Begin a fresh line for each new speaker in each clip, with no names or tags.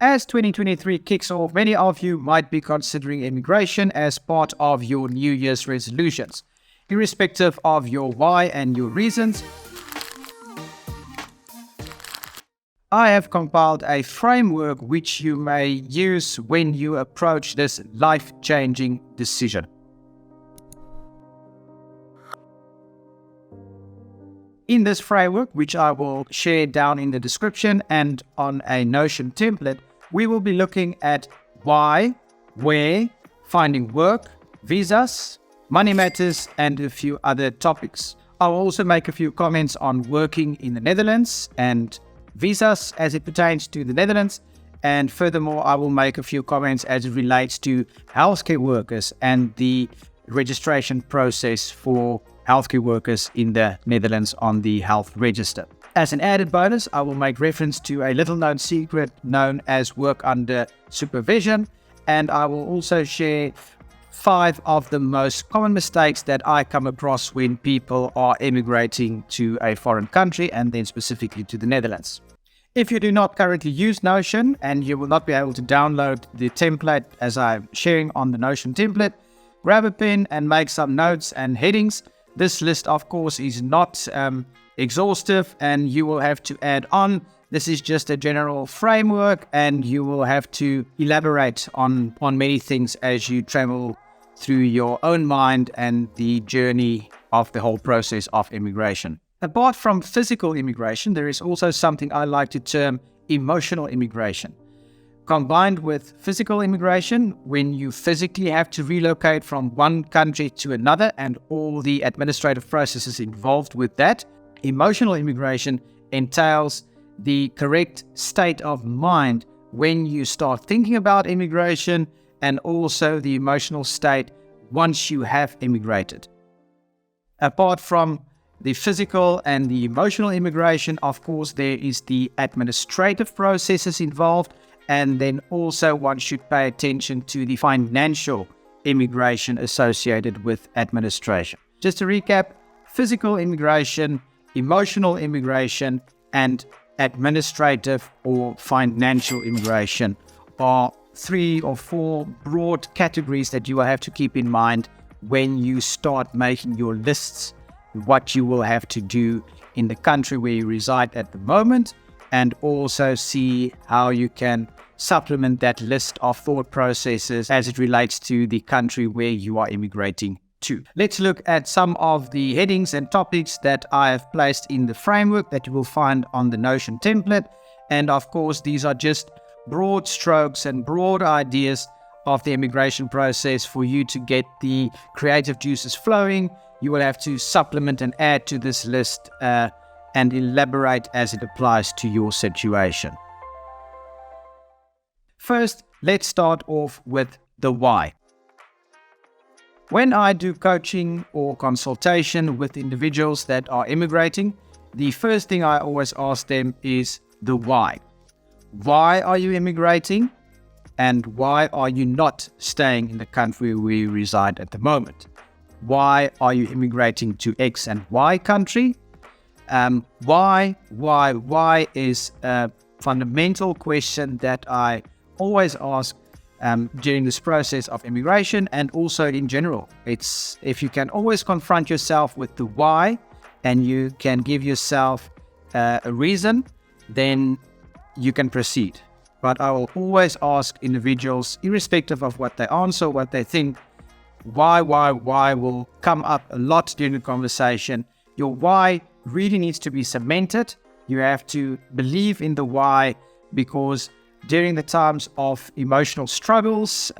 As 2023 kicks off, many of you might be considering immigration as part of your New Year's resolutions. Irrespective of your why and your reasons, I have compiled a framework which you may use when you approach this life-changing decision. In this framework, which I will share down in the description and on a Notion template, we will be looking at why, where, finding work, visas, money matters, and a few other topics. I'll also make a few comments on working in the Netherlands and visas as it pertains to the Netherlands. And furthermore, I will make a few comments as it relates to healthcare workers and the registration process for healthcare workers in the Netherlands on the health register. As an added bonus, I will make reference to a little-known secret known as work under supervision, and I will also share 5 of the most common mistakes that I come across when people are emigrating to a foreign country and then specifically to the Netherlands. If you do not currently use Notion and you will not be able to download the template as I'm sharing on the Notion template, grab a pen and make some notes and headings. This list, of course, is not exhaustive and you will have to add on. This is just a general framework and you will have to elaborate on many things as you travel through your own mind and the journey of the whole process of immigration. Apart from physical immigration, there is also something I like to term emotional immigration. Combined with physical immigration, when you physically have to relocate from one country to another and all the administrative processes involved with that, emotional immigration entails the correct state of mind when you start thinking about immigration and also the emotional state once you have immigrated. Apart from the physical and the emotional immigration, of course, there is the administrative processes involved. And then also one should pay attention to the financial immigration associated with administration. Just to recap, physical immigration, emotional immigration, and administrative or financial immigration are 3 or 4 broad categories that you will have to keep in mind when you start making your lists, what you will have to do in the country where you reside at the moment, and also see how you can supplement that list of thought processes as it relates to the country where you are immigrating to. Let's look at some of the headings and topics that I have placed in the framework that you will find on the Notion template. And of course, these are just broad strokes and broad ideas of the immigration process for you to get the creative juices flowing. You will have to supplement and add to this list and elaborate as it applies to your situation. First, let's start off with the why. When I do coaching or consultation with individuals that are immigrating, the first thing I always ask them is the why. Why are you immigrating? And why are you not staying in the country where you reside at the moment? Why are you immigrating to X and Y country? Why is a fundamental question that I always ask during this process of immigration and also in general. It's if you can always confront yourself with the why and you can give yourself a reason, then you can proceed. But I will always ask individuals, irrespective of what they answer, what they think, why will come up a lot during the conversation. Your why really needs to be cemented. You have to believe in the why, because during the times of emotional struggles,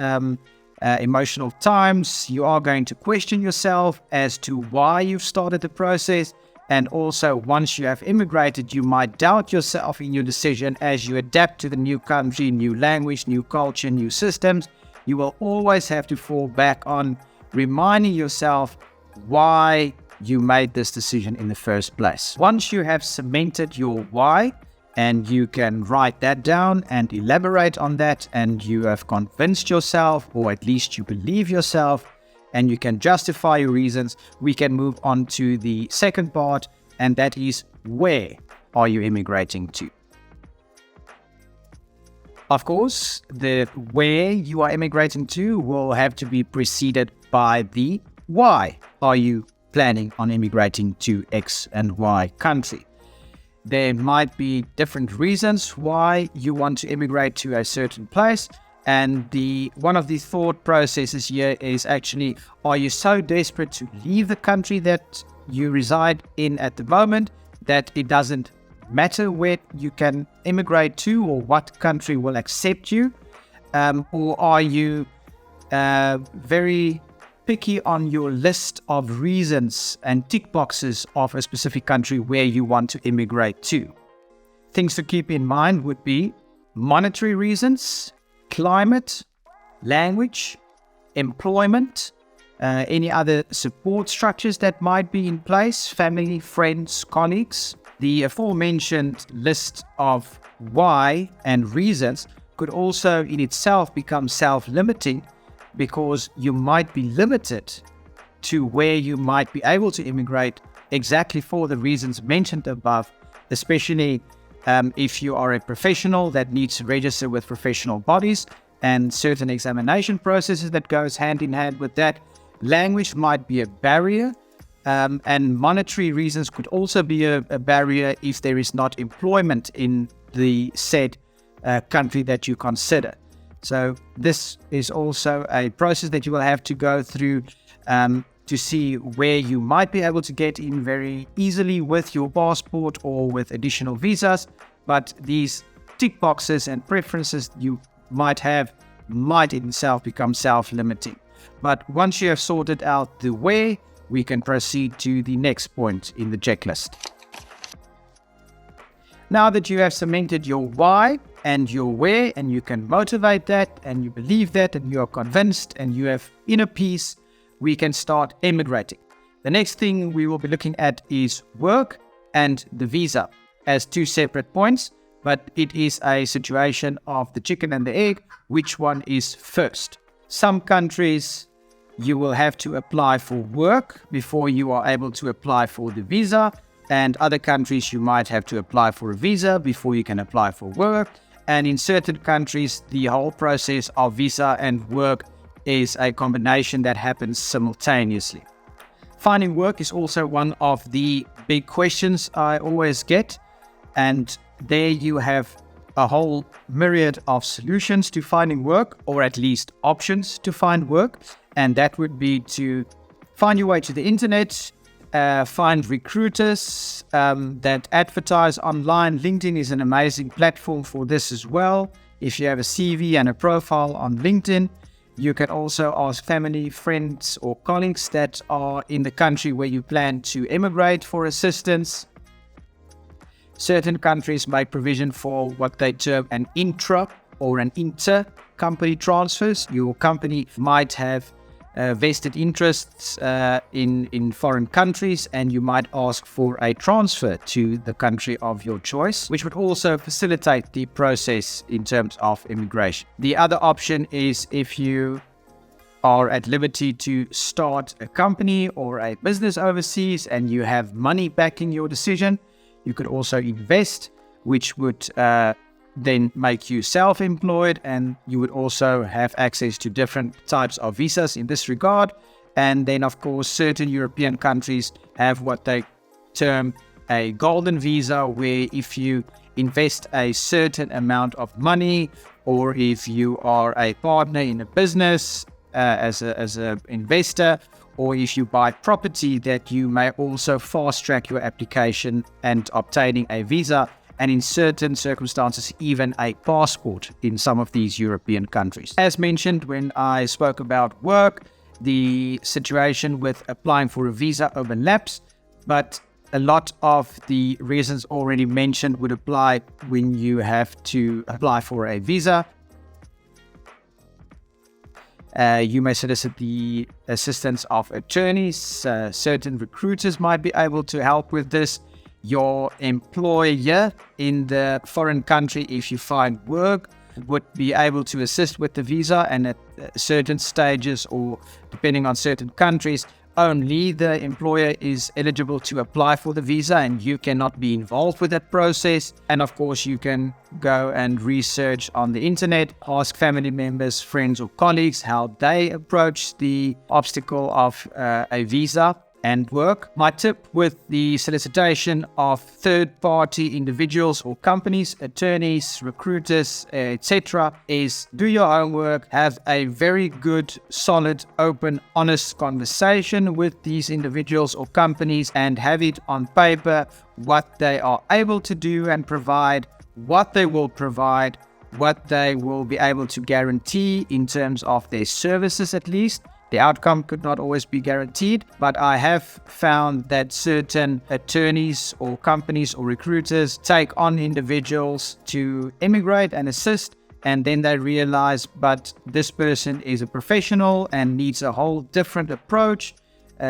emotional times, you are going to question yourself as to why you've started the process. And also, once you have immigrated, you might doubt yourself in your decision as you adapt to the new country, new language, new culture, new systems. You will always have to fall back on reminding yourself why you made this decision in the first place. Once you have cemented your why, and you can write that down and elaborate on that, and you have convinced yourself, or at least you believe yourself, and you can justify your reasons, we can move on to the second part, and that is, where are you immigrating to? Of course, the where you are immigrating to will have to be preceded by the why are you planning on immigrating to X and Y country. There might be different reasons why you want to immigrate to a certain place. And one of the thought processes here is actually, are you so desperate to leave the country that you reside in at the moment that it doesn't matter where you can immigrate to or what country will accept you? Or are you very picky on your list of reasons and tick boxes of a specific country where you want to immigrate to? Things to keep in mind would be monetary reasons, climate, language, employment, any other support structures that might be in place, family, friends, colleagues. The aforementioned list of why and reasons could also in itself become self-limiting, because you might be limited to where you might be able to immigrate exactly for the reasons mentioned above, especially if you are a professional that needs to register with professional bodies and certain examination processes that goes hand in hand with that. Language might be a barrier, and monetary reasons could also be a barrier if there is not employment in the said country that you consider. So this is also a process that you will have to go through to see where you might be able to get in very easily with your passport or with additional visas. But these tick boxes and preferences you might have might in itself become self-limiting. But once you have sorted out the where, we can proceed to the next point in the checklist. Now that you have cemented your why and your where, and you can motivate that, and you believe that, and you are convinced, and you have inner peace, we can start immigrating. The next thing we will be looking at is work and the visa as two separate points, but it is a situation of the chicken and the egg. Which one is first? Some countries you will have to apply for work before you are able to apply for the visa, and other countries you might have to apply for a visa before you can apply for work. And in certain countries, the whole process of visa and work is a combination that happens simultaneously. Finding work is also one of the big questions I always get, and there you have a whole myriad of solutions to finding work, or at least options to find work. And that would be to find your way to the internet, find recruiters that advertise online. LinkedIn is an amazing platform for this as well. If you have a CV and a profile on LinkedIn, you can also ask family, friends, or colleagues that are in the country where you plan to immigrate for assistance. Certain countries make provision for what they term an intra or an inter-company transfers. Your company might have vested interests in foreign countries, and you might ask for a transfer to the country of your choice, which would also facilitate the process in terms of immigration. The other option is if you are at liberty to start a company or a business overseas and you have money backing your decision, you could also invest, which would then make you self-employed, and you would also have access to different types of visas in this regard. And then, of course, certain European countries have what they term a golden visa, where if you invest a certain amount of money, or if you are a partner in a business as an investor, or if you buy property, that you may also fast-track your application and obtaining a visa, and in certain circumstances, even a passport in some of these European countries. As mentioned when I spoke about work, the situation with applying for a visa overlaps, but a lot of the reasons already mentioned would apply when you have to apply for a visa. You may solicit the assistance of attorneys. Certain recruiters might be able to help with this. Your employer in the foreign country, if you find work, would be able to assist with the visa, and at certain stages, or depending on certain countries, only the employer is eligible to apply for the visa, and you cannot be involved with that process. And of course, you can go and research on the internet, ask family members, friends or colleagues how they approach the obstacle of a visa and work. My tip with the solicitation of third-party individuals or companies, attorneys, recruiters, etc. is do your homework, have a very good, solid, open, honest conversation with these individuals or companies, and have it on paper what they are able to do and provide, what they will provide, what they will be able to guarantee in terms of their services at least. The outcome could not always be guaranteed, but I have found that certain attorneys or companies or recruiters take on individuals to immigrate and assist, and then they realize, but this person is a professional and needs a whole different approach.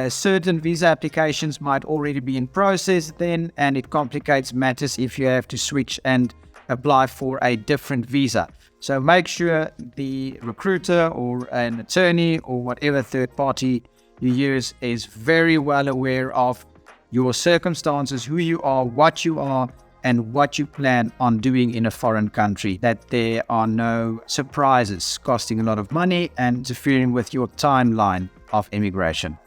Certain visa applications might already be in process then, and it complicates matters if you have to switch and apply for a different visa. So make sure the recruiter or an attorney or whatever third party you use is very well aware of your circumstances, who you are, and what you plan on doing in a foreign country, that there are no surprises costing a lot of money and interfering with your timeline of immigration.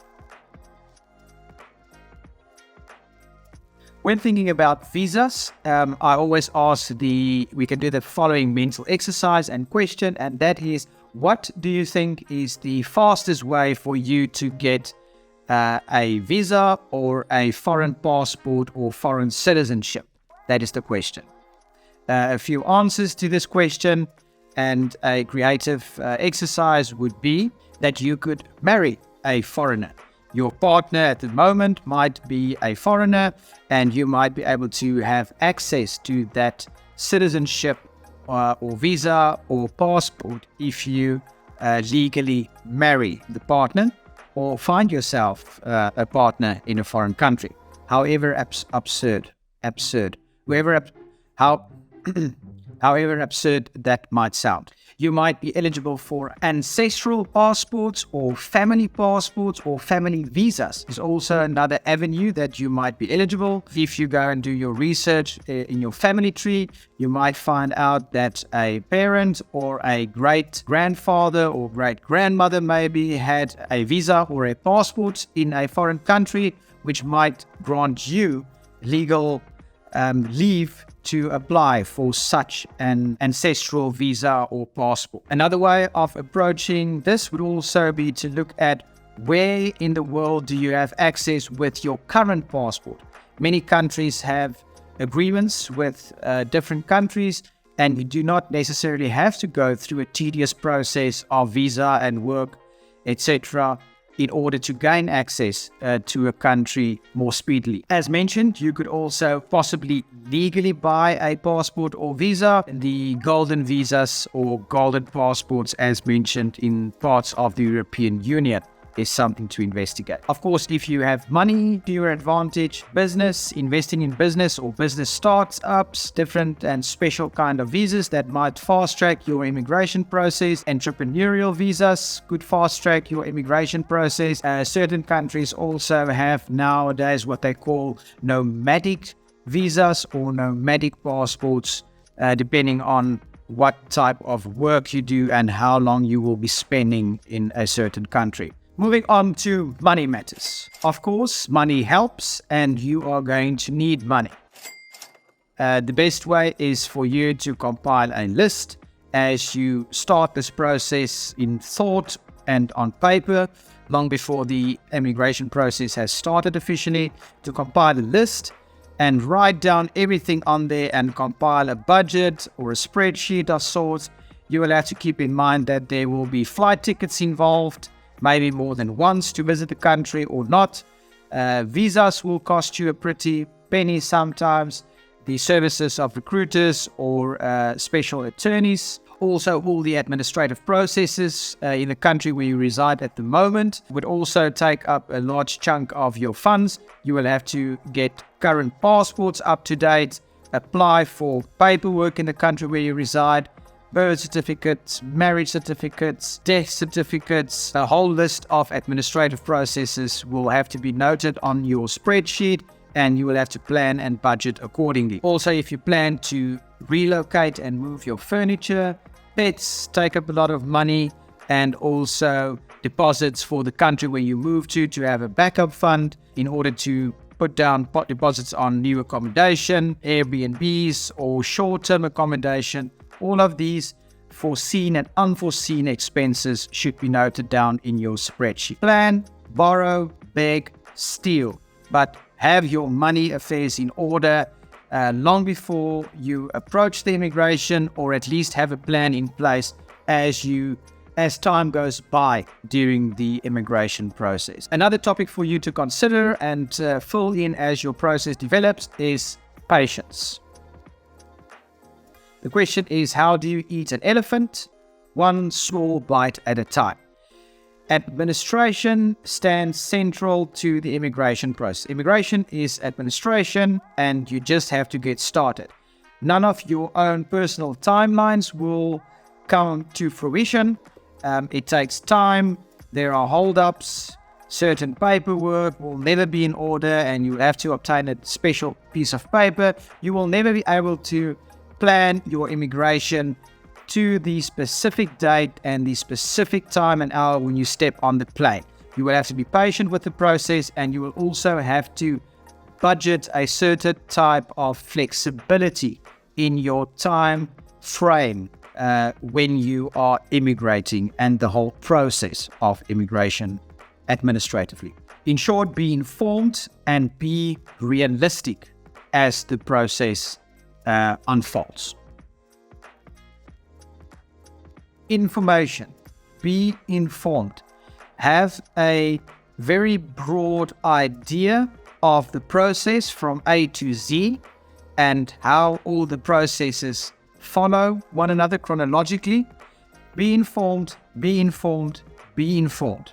When thinking about visas, I always ask we can do the following mental exercise and question, and that is, what do you think is the fastest way for you to get a visa or a foreign passport or foreign citizenship? That is the question. A few answers to this question, and a creative exercise would be that you could marry a foreigner. Your partner at the moment might be a foreigner, and you might be able to have access to that citizenship or visa or passport if you legally marry the partner or find yourself a partner in a foreign country. However absurd that might sound. You might be eligible for ancestral passports or family visas. Is also another avenue that you might be eligible. If you go and do your research in your family tree, you might find out that a parent or a great-grandfather or great-grandmother maybe had a visa or a passport in a foreign country, which might grant you legal leave to apply for such an ancestral visa or passport. Another way of approaching this would also be to look at where in the world do you have access with your current passport. Many countries have agreements with different countries, and you do not necessarily have to go through a tedious process of visa and work, etc., in order to gain access to a country more speedily. As mentioned, you could also possibly legally buy a passport or visa. The golden visas or golden passports, as mentioned in parts of the European Union, is something to investigate. Of course, if you have money to your advantage, business, investing in business or business startups, different and special kind of visas that might fast track your immigration process. Entrepreneurial visas could fast track your immigration process. Certain countries also have nowadays what they call nomadic visas or nomadic passports, depending on what type of work you do and how long you will be spending in a certain country. Moving on to money matters. Of course, money helps, and you are going to need money. The best way is for you to compile a list as you start this process in thought and on paper, long before the immigration process has started officially, to compile a list and write down everything on there and compile a budget or a spreadsheet of sorts. You will have to keep in mind that there will be flight tickets involved, maybe more than once to visit the country or not. Visas will cost you a pretty penny sometimes. The services of recruiters or special attorneys. Also, all the administrative processes in the country where you reside at the moment would also take up a large chunk of your funds. You will have to get current passports up to date, apply for paperwork in the country where you reside. birth certificates, marriage certificates, death certificates. A whole list of administrative processes will have to be noted on your spreadsheet, and you will have to plan and budget accordingly. Also, if you plan to relocate and move your furniture, pets take up a lot of money, and also deposits for the country where you move to have a backup fund in order to put down deposits on new accommodation, Airbnbs, or short-term accommodation. All of these foreseen and unforeseen expenses should be noted down in your spreadsheet. Plan, borrow, beg, steal, but have your money affairs in order long before you approach the immigration, or at least have a plan in place as time goes by during the immigration process. Another topic for you to consider and fill in as your process develops is patience. The question is, how do you eat an elephant? One small bite at a time. Administration stands central to the immigration process. Immigration is administration, and you just have to get started. None of your own personal timelines will come to fruition. It takes time. There are holdups. Certain paperwork will never be in order, and you have to obtain a special piece of paper. You will never be able to plan your immigration to the specific date and the specific time and hour when you step on the plane. You will have to be patient with the process, and you will also have to budget a certain type of flexibility in your time frame when you are immigrating and the whole process of immigration administratively. In short, be informed and be realistic as the process unfolds. Information. Be informed. Have a very broad idea of the process from A to Z and how all the processes follow one another chronologically. Be informed, be informed, be informed.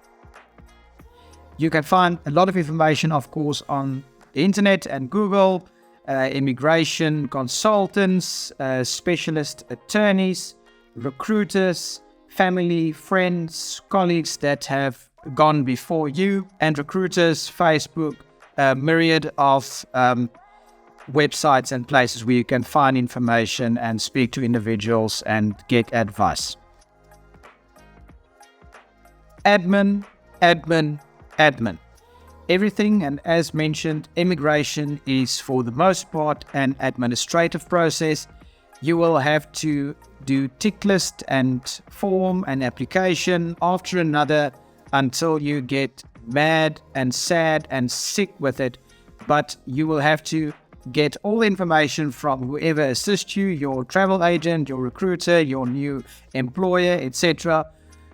You can find a lot of information, of course, on the internet and Google, immigration consultants, specialist attorneys, recruiters, family, friends, colleagues that have gone before you, and recruiters, Facebook, a myriad of websites and places where you can find information and speak to individuals and get advice. Admin, admin, admin. Everything, and as mentioned, immigration is for the most part an administrative process. You will have to do tick list and form an application after another until you get mad and sad and sick with it. But you will have to get all the information from whoever assists you, your travel agent, your recruiter, your new employer, etc.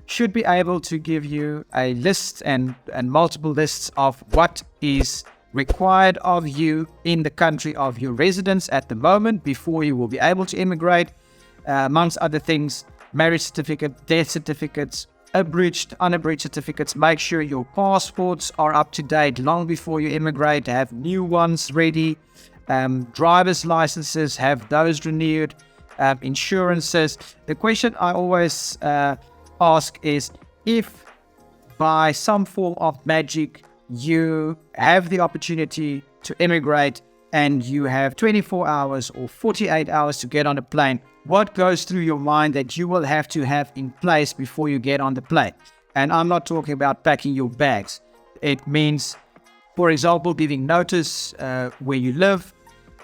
Should be able to give you a list and multiple lists of what is required of you in the country of your residence at the moment before you will be able to immigrate. Amongst other things, marriage certificate, death certificates, abridged, unabridged certificates. Make sure your passports are up to date long before you immigrate. Have new ones ready. Driver's licenses, have those renewed. Insurances. The question I always ask is, if by some form of magic you have the opportunity to immigrate and you have 24 hours or 48 hours to get on a plane, what goes through your mind that you will have to have in place before you get on the plane? And I'm not talking about packing your bags. It means, for example, giving notice where you live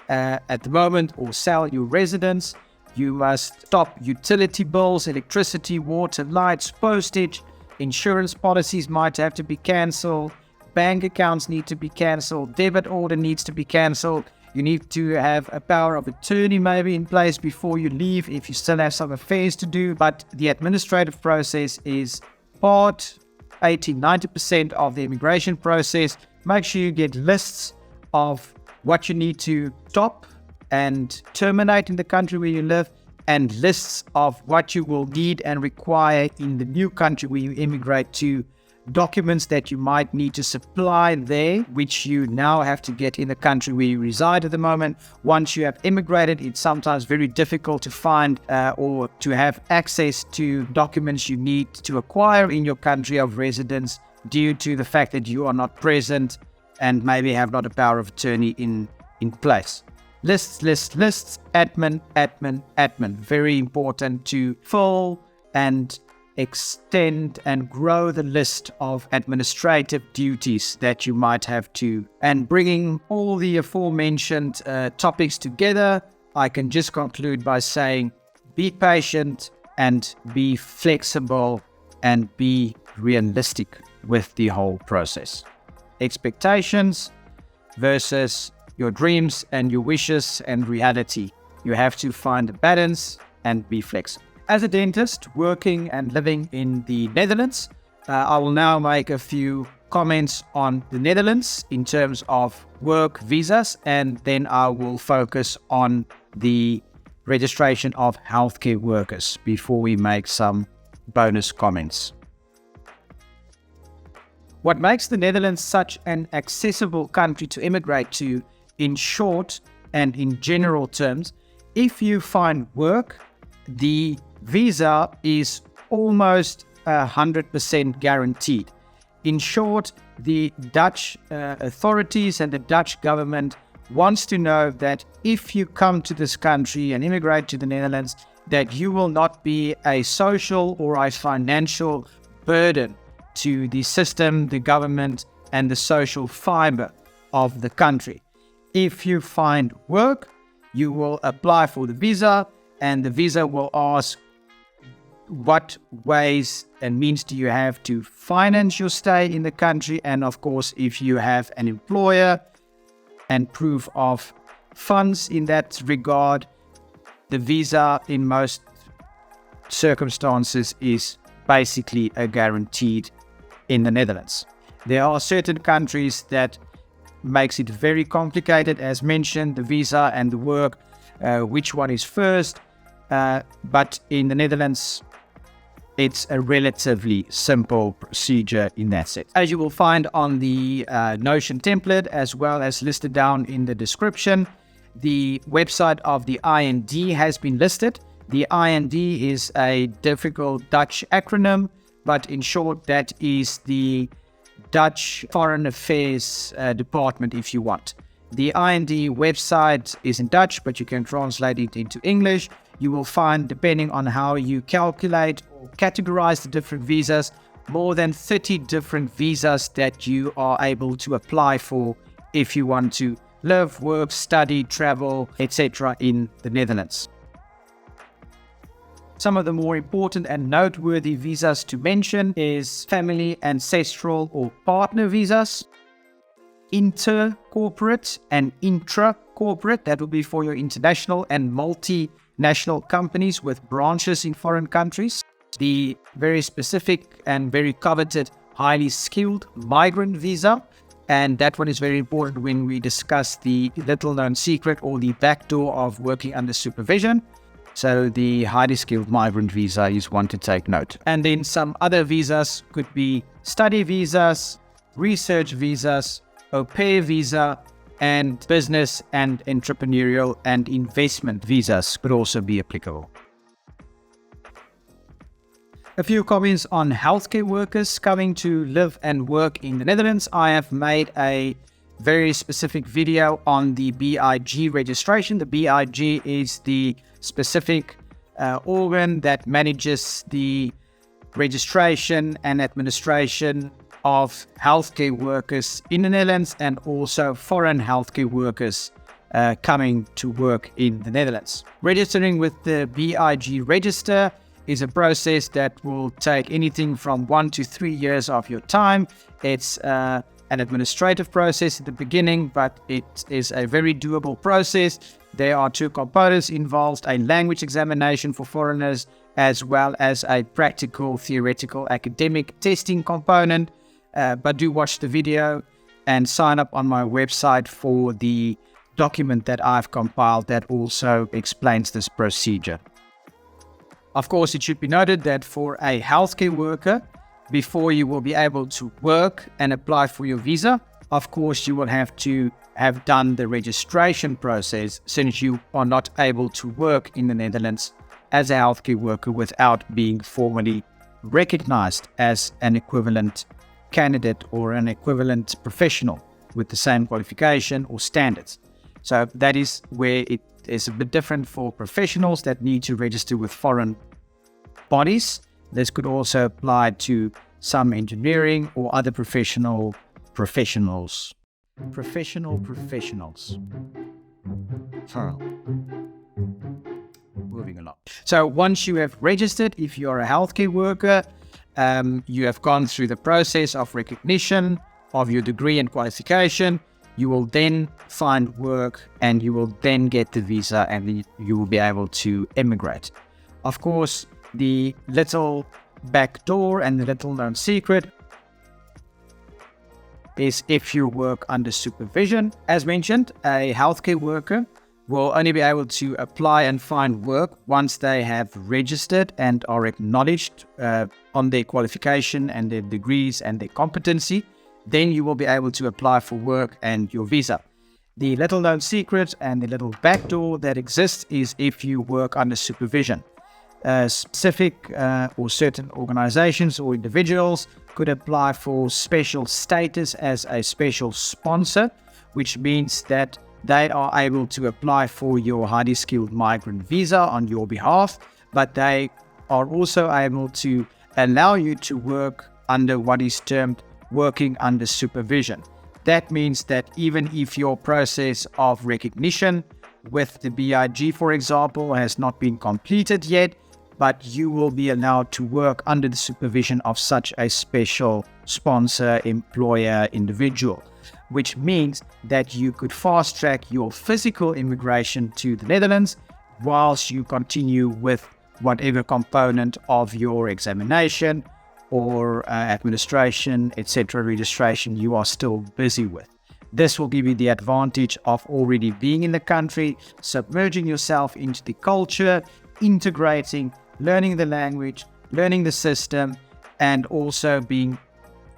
at the moment or sell your residence. You must stop utility bills, electricity, water, lights, postage. Insurance policies might have to be cancelled. Bank accounts need to be cancelled. Debit order needs to be cancelled. You need to have a power of attorney maybe in place before you leave if you still have some affairs to do. But the administrative process is part 80-90% of the immigration process. Make sure you get lists of what you need to stop and terminate in the country where you live, and lists of what you will need and require in the new country where you immigrate to documents that you might need to supply there, which you now have to get in the country where you reside at the moment. Once you have immigrated, it's sometimes very difficult to find or to have access to documents you need to acquire in your country of residence due to the fact that you are not present and maybe have not a power of attorney in place. Lists, admin. Very important to fill and extend and grow the list of administrative duties that you might have to. And bringing all the aforementioned topics together, I can just conclude by saying be patient and be flexible and be realistic with the whole process. Expectations versus your dreams and your wishes and reality. You have to find a balance and be flexible. As a dentist working and living in the Netherlands, I will now make a few comments on the Netherlands in terms of work visas, and then I will focus on the registration of healthcare workers before we make some bonus comments. What makes the Netherlands such an accessible country to immigrate to, in short and in general terms, if you find work, the visa is almost 100% guaranteed. In short, the Dutch authorities and the Dutch government wants to know that if you come to this country and immigrate to the Netherlands, that you will not be a social or a financial burden to the system, the government, and the social fiber of the country. If you find work, you will apply for the visa, and the visa will ask what ways and means do you have to finance your stay in the country, and of course if you have an employer and proof of funds in that regard, the visa in most circumstances is basically a guaranteed in the Netherlands. There are certain countries that makes it very complicated, as mentioned, the visa and the work, which one is first, but in the Netherlands it's a relatively simple procedure in that sense. As you will find on the Notion template, as well as listed down in the description, the website of the IND has been listed. The IND is a difficult Dutch acronym, but in short, that is the Dutch Foreign Affairs Department, if you want. The IND website is in Dutch, but you can translate it into English. You will find, depending on how you calculate or categorize the different visas, more than 30 different visas that you are able to apply for if you want to live, work, study, travel, etc. in the Netherlands. Some of the more important and noteworthy visas to mention is family, ancestral or partner visas, inter-corporate and intra-corporate, that will be for your international and multinational companies with branches in foreign countries. The very specific and very coveted highly skilled migrant visa, and that one is very important when we discuss the little known secret or the backdoor of working under supervision. So the highly skilled migrant visa is one to take note. And then some other visas could be study visas, research visas, au pair visa, and business and entrepreneurial and investment visas could also be applicable. A few comments on healthcare workers coming to live and work in the Netherlands. I have made a very specific video on the B.I.G registration. The B.I.G is the specific organ that manages the registration and administration of healthcare workers in the Netherlands and also foreign healthcare workers coming to work in the Netherlands. Registering with the B.I.G Register is a process that will take anything from 1 to 3 years of your time. It's an administrative process at the beginning, but it is a very doable process. There are 2 components involved: a language examination for foreigners, as well as a practical, theoretical, academic testing component. But do watch the video and sign up on my website for the document that I've compiled that also explains this procedure. Of course, it should be noted that for a healthcare worker, before you will be able to work and apply for your visa. Of course, you will have to have done the registration process, since you are not able to work in the Netherlands as a healthcare worker without being formally recognized as an equivalent candidate or an equivalent professional with the same qualification or standards. So that is where it is a bit different for professionals that need to register with foreign bodies. This could also apply to some engineering or other professionals. Moving along. So once you have registered, if you're a healthcare worker, you have gone through the process of recognition of your degree and qualification, you will then find work and you will then get the visa, and then you will be able to emigrate. Of course, the little back door and the little known secret is if you work under supervision. As mentioned, a healthcare worker will only be able to apply and find work once they have registered and are acknowledged on their qualification and their degrees and their competency. Then you will be able to apply for work and your visa. The little known secret and the little backdoor that exists is if you work under supervision. Specific or certain organizations or individuals could apply for special status as a special sponsor, which means that they are able to apply for your highly skilled migrant visa on your behalf, but they are also able to allow you to work under what is termed working under supervision. That means that even if your process of recognition with the B.I.G, for example, has not been completed yet, but you will be allowed to work under the supervision of such a special sponsor, employer, individual, which means that you could fast track your physical immigration to the Netherlands whilst you continue with whatever component of your examination or administration, etc., registration you are still busy with. This will give you the advantage of already being in the country, submerging yourself into the culture, integrating, learning the language, learning the system, and also being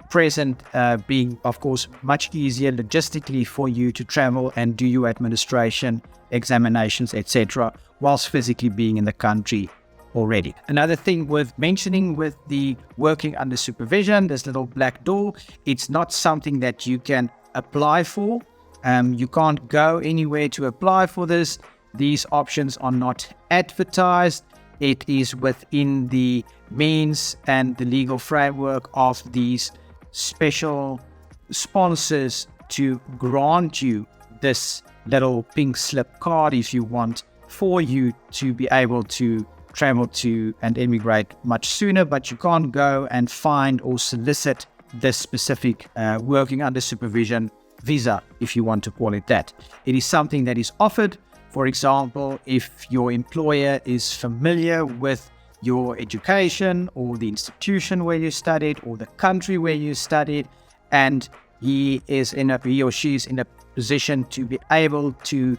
present, being, of course, much easier logistically for you to travel and do your administration, examinations, etc., whilst physically being in the country already. Another thing worth mentioning with the working under supervision, this little black door, it's not something that you can apply for. You can't go anywhere to apply for this. These options are not advertised. It is within the means and the legal framework of these special sponsors to grant you this little pink slip card, if you want, for you to be able to travel to and emigrate much sooner, but you can't go and find or solicit this specific working under supervision visa, if you want to call it that. It is something that is offered. For example, if your employer is familiar with your education or the institution where you studied or the country where you studied, and he or she is in a position to be able to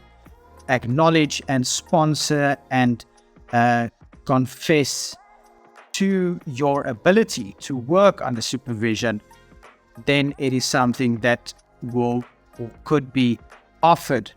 acknowledge and sponsor and confess to your ability to work under supervision, then it is something that will or could be offered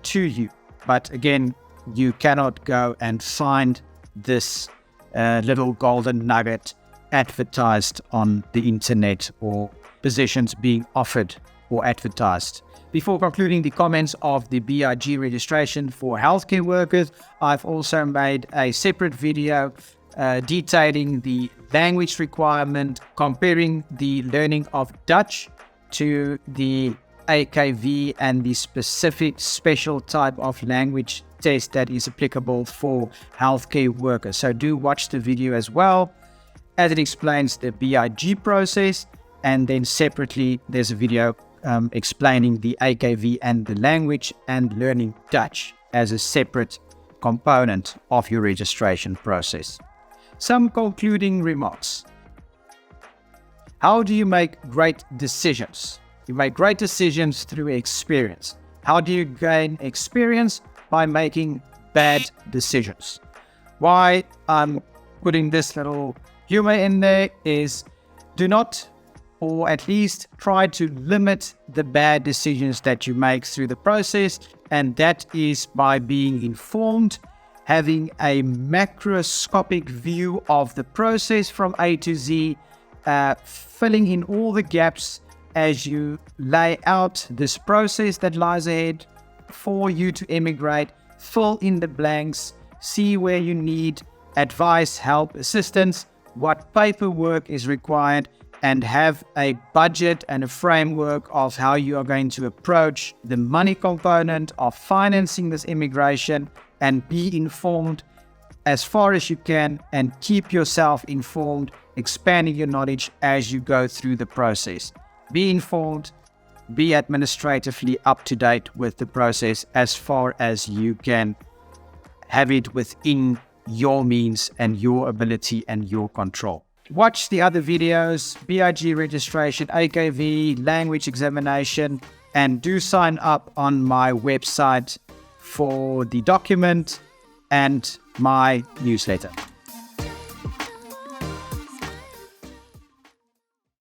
to you. But again, you cannot go and find this little golden nugget advertised on the internet or positions being offered or advertised. Before concluding the comments of the B.I.G registration for healthcare workers, I've also made a separate video detailing the language requirement, comparing the learning of Dutch to the AKV and the specific special type of language test that is applicable for healthcare workers. So do watch the video as well, as it explains the B.I.G process, and then separately there's a video explaining the AKV and the language and learning Dutch as a separate component of your registration process. Some concluding remarks. How do you make great decisions? You make great decisions through experience. How do you gain experience? By making bad decisions. Why I'm putting this little humor in there is Do not, or at least try to limit the bad decisions that you make through the process, and that is by being informed, having a macroscopic view of the process from A to Z, filling in all the gaps as you lay out this process that lies ahead for you to emigrate. Fill in the blanks, see where you need advice, help, assistance, what paperwork is required, and have a budget and a framework of how you are going to approach the money component of financing this immigration, and be informed as far as you can and keep yourself informed, expanding your knowledge as you go through the process. Be informed, be administratively up to date with the process as far as you can have it within your means and your ability and your control. Watch the other videos, B.I.G registration, AKV, language examination, and do sign up on my website for the document and my newsletter.